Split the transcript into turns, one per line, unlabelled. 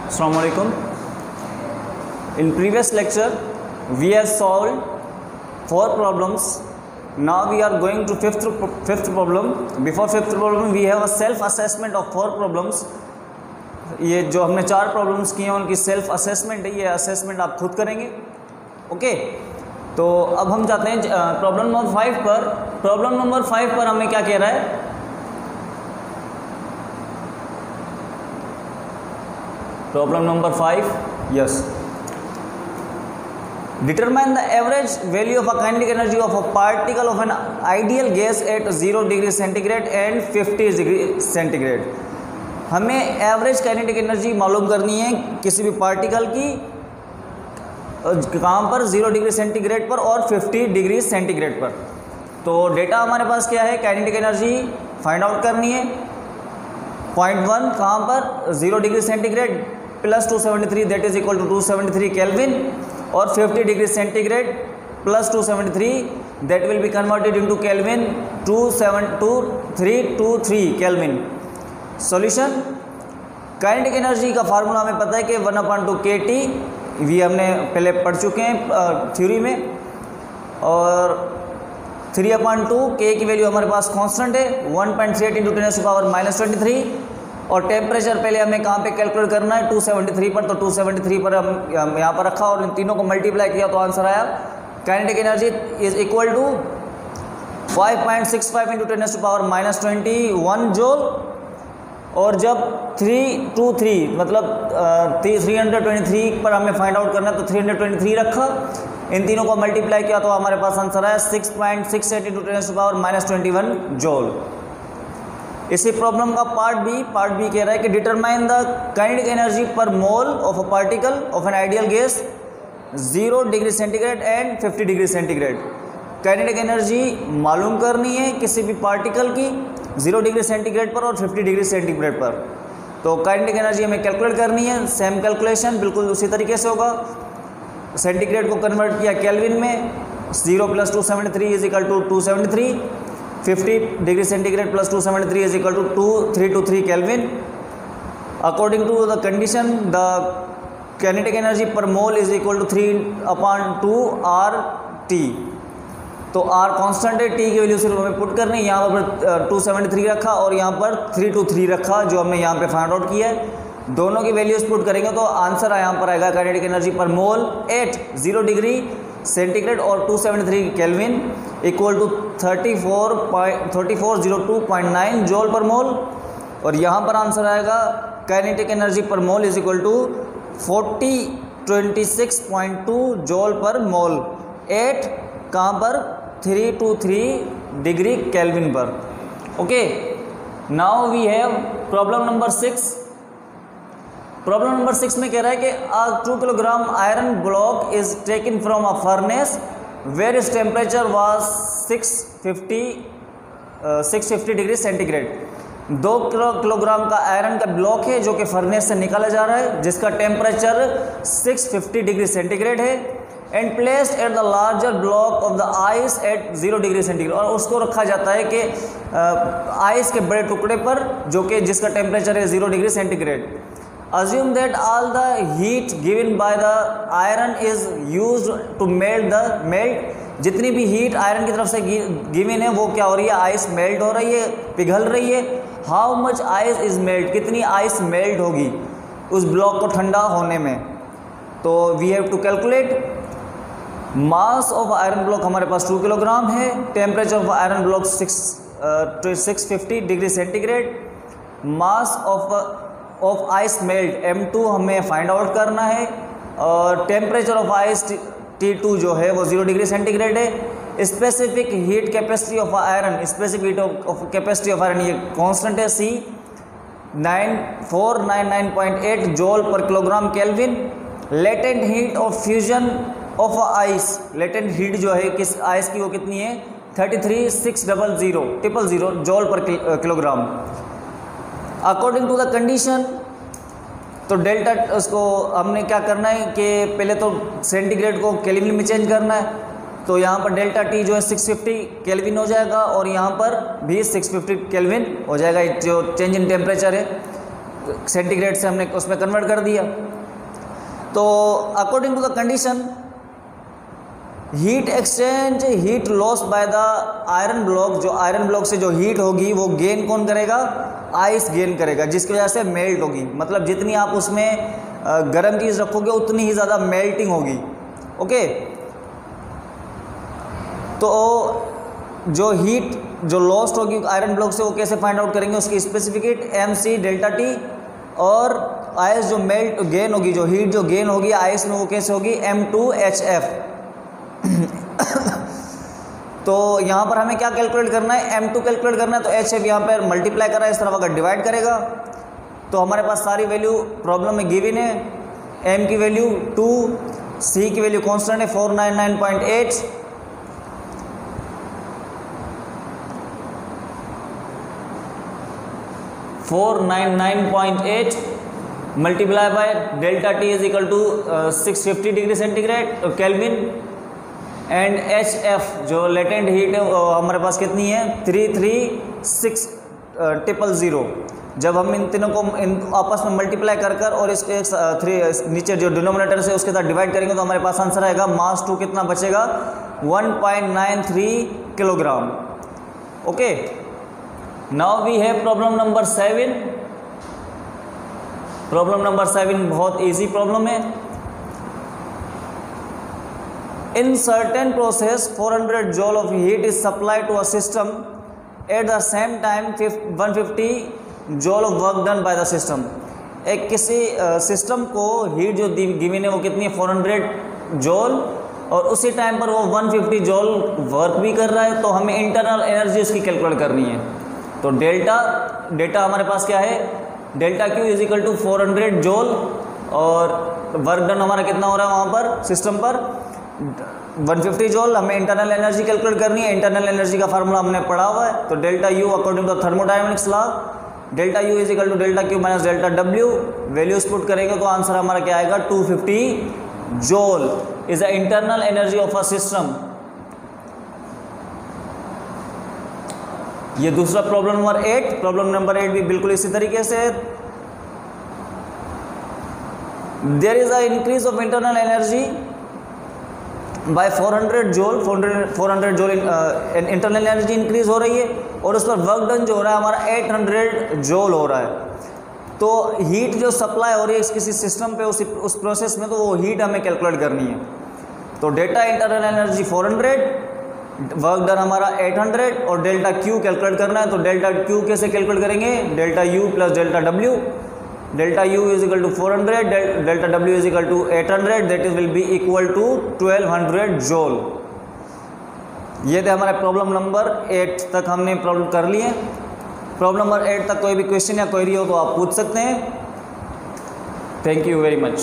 Assalamu alaikum. In previous lecture we have solved 4 problems. Now we are going to fifth problem. Before fifth problem we have a self assessment of 4 problems. ये जो हमने 4 problems किए हैं उनकी self assessment है, ये assessment आप खुद करेंगे। ओके, तो अब हम जाते हैं प्रॉब्लम नंबर 5 पर। प्रॉब्लम नंबर 5 पर हमें क्या कह रहा है? Problem number 5, yes, determine the average value of a kinetic energy of a particle of an ideal gas at 0 degree centigrade and 50 degree centigrade. हमें एवरेज काइनेटिक एनर्जी मालूम करनी है किसी भी पार्टिकल की, कहाँ पर? 0 डिग्री सेंटीग्रेड पर और 50 डिग्री सेंटीग्रेड पर। तो डेटा हमारे पास क्या है? काइनेटिक एनर्जी फाइंड आउट करनी है। पॉइंट 1 कहाँ पर? 0 degree centigrade plus 273 that is equal to 273 kelvin, और 50 degree centigrade plus 273 that will be converted into kelvin 323 kelvin. Solution, kinetic energy का फार्मूला हमें पता है कि 1/2 kT, ये हमने पहले पढ़ चुके हैं थ्योरी में, और 3/2 K की वैल्यू हमारे पास कांस्टेंट है 1.38 × 10⁻⁻23, और टेम्परेचर पहले हमें कहाँ पे कैलकुलेट करना है? 273 पर। तो 273 पर हम यहाँ पर रखा और इन तीनों को मल्टीप्लाई किया तो आंसर आया kinetic energy is equal to 5.65 × 10⁻⁻21 joule. और जब 323 मतलब 323 पर हमें फाइंड आउट करना है तो 323 रखा, इन तीनों को मल्टीप्लाई किया तो हमारे पास आंसर आया 6.68 × 10⁻⁻21 जूल। इसी प्रॉब्लम का पार्ट बी कह रहा है कि डिटरमाइन द काइनेटिक एनर्जी पर mole of a particle of an ideal gas 0 degree centigrade and 50 degree centigrade. Kinetic energy मालूम करनी है किसी भी पार्टिकल की 0 डिग्री सेंटीग्रेड पर और 50 डिग्री सेंटीग्रेड पर। तो काइनेटिक एनर्जी हमें कैलकुलेट करनी है। सेम कैलकुलेशन बिल्कुल उसी तरीके से होगा। सेंटीग्रेड को कन्वर्ट किया केल्विन में, 0 + 273 is equal to 273, 50 degree centigrade plus 273 is equal to 323 kelvin. According to the condition the kinetic energy पर mole is equal to 3/2 RT। तो R कांस्टेंट है, T की वैल्यू सिर्फ हमें पुट करनी है। यहाँ पर 273 रखा और यहाँ पर 323 रखा जो हमने यहाँ पे फाइंड आउट किया है। दोनों की वैल्यूज पुट करेंगे तो आंसर यहाँ पर आएगा काइनेटिक एनर्जी पर मोल एट 0 डिग्री सेंटीग्रेड और 273 kelvin equal to 3402.9 joule per मोल। और यहाँ पर आंसर आएगा काइनेटिक एनर्जी पर mole is equal to 4026.2 joule per mole at कहाँ पर? 323 डिग्री केल्विन पर। Okay, now we have problem number 6। Problem number 6 में कह रहा है कि a 2 kilogram iron block is taken from a furnace where is temperature was 650 degree centigrade. 2 kilogram का iron का ब्लॉक है जो कि फर्नेस से निकाला जा रहा है, जिसका टेम्परेचर 650 डिग्री सेंटीग्रेड है, and placed at the larger block of the ice eight 0 degree centigrade. और उसको रखा जाता है कि आइस के बड़े टुकड़े पर जो कि जिसका टेम्परेचर है 0 degree centigrade. Assume that all the heat given by the iron is used to melt जितनी भी हीट आयरन की तरफ से गिवन है वो क्या हो रही है? आइस मेल्ट हो रही है, पिघल रही है। How much ice is melt, कितनी आइस मेल्ट होगी उस ब्लॉक को ठंडा होने में? तो we have to calculate mass of iron block हमारे पास 2 किलोग्राम है, temperature of iron block 650 degree centigrade, mass of ice melt M2 हमें फाइंड आउट करना है, और टेम्परेचर ऑफ आइस T2 जो है वो 0 डिग्री सेंटीग्रेड है। Specific heat capacity of iron, specific heat of capacity of iron ये कांस्टेंट है C 499.8 joule per kilogram kelvin. Latent heat of fusion of ice, latent heat जो है किस ice की वो कितनी है? 33,600 joule per kilogram. According to the condition, तो डेल्टा उसको हमने क्या करना है कि पहले तो सेंटीग्रेड को केल्विन में चेंज करना है। तो यहाँ पर डेल्टा टी जो है 650 केल्विन हो जाएगा और यहाँ पर भी 650 केल्विन हो जाएगा, जो चेंज इन टेम्परेचर है। सेंटीग्रेड से हमने उसमें कन्वर्ट कर दिया। तो according to the condition heat exchange heat loss by the iron block, जो आयरन ब्लॉक से जो हीट होगी वो गेन कौन करेगा, आइस गेन करेगा, जिसकी वजह से मेल्ट होगी। मतलब जितनी आप उसमें गर्म चीज़ रखोगे उतनी ही ज़्यादा मेल्टिंग होगी। ओके, तो जो हीट जो लॉस्ट होगी आयरन ब्लॉक से वो कैसे फाइंड आउट करेंगे, उसकी स्पेसिफिकेट MC डेल्टा T, और आइस जो मेल्ट गेन होगी, जो हीट जो गेन होगी आइस में वो कैसे होगी, M2HF। तो यहाँ पर हमें क्या कैलकुलेट करना है, M2 कैलकुलेट करना है, तो HF यहाँ पर मल्टीप्लाई करा, इस तरफ अगर डिवाइड करेगा तो हमारे पास सारी वैल्यू प्रॉब्लम में गिवन है। M की वैल्यू 2, C की वैल्यू कॉन्स्टेंट है 499.8, multiply by delta T is equal to 650 degree centigrade kelvin, and HF जो लेटेंट हीट है हमारे पास कितनी है 336,000। जब हम इन तीनों को आपस में मल्टीप्लाई कर और इसके नीचे जो डिनोमिनेटर से उसके साथ डिवाइड करेंगे तो हमारे पास आंसर आएगा मास 2 कितना बचेगा 1.93 kilogram. Okay, now we have problem number 7। Problem number 7 बहुत इजी प्रॉब्लम है। In certain process 400 joule of heat is supply to a system at the same time 150 joule of work done by the system. एक किसी system को heat जो given है वो कितनी है 400 जूल, और उसी टाइम पर वो 150 जूल वर्क भी कर रहा है, तो हमें इंटरनल एनर्जी उसकी कैलकुलेट करनी है। तो डेटा हमारे पास क्या है, delta Q is equal to 400 joule, और वर्क डन हमारा कितना हो रहा है वहाँ पर सिस्टम पर 150 जूल। हमें इंटरनल एनर्जी कैलकुलेट करनी है। इंटरनल एनर्जी का फार्मूला हमने पढ़ा हुआ है, तो delta U according to thermodynamics law, delta U is equal to delta Q minus delta W। Values put करेंगे तो आंसर हमारा क्या आएगा 250 joule is the internal energy of a system. ये दूसरा प्रॉब्लम नंबर 8। प्रॉब्लम नंबर 8 भी बिल्कुल इसी तरीके से, there is a increase of internal energy by 400 joule, 400 joule internal energy increase हो रही है, और उस पर वर्क डन जो हो रहा है हमारा 800 जूल हो रहा है। तो हीट जो सप्लाई हो रही है किसी सिस्टम पे उस प्रोसेस में, तो वो हीट हमें कैलकुलेट करनी है। तो data internal energy 400, work done हमारा 800, और डेल्टा Q कैलकुलेट करना है। तो डेल्टा Q कैसे कैलकुलेट करेंगे, delta U plus delta W। Delta U is equal to 400, delta W is equal to 800, that is will be equal to 1200 joule. ये थे हमारे प्रॉब्लम नंबर 8 तक हमने प्रॉब्लम कर लिए। प्रॉब्लम नंबर 8 तक कोई भी क्वेश्चन या क्वेरी हो तो आप पूछ सकते हैं। Thank you very much.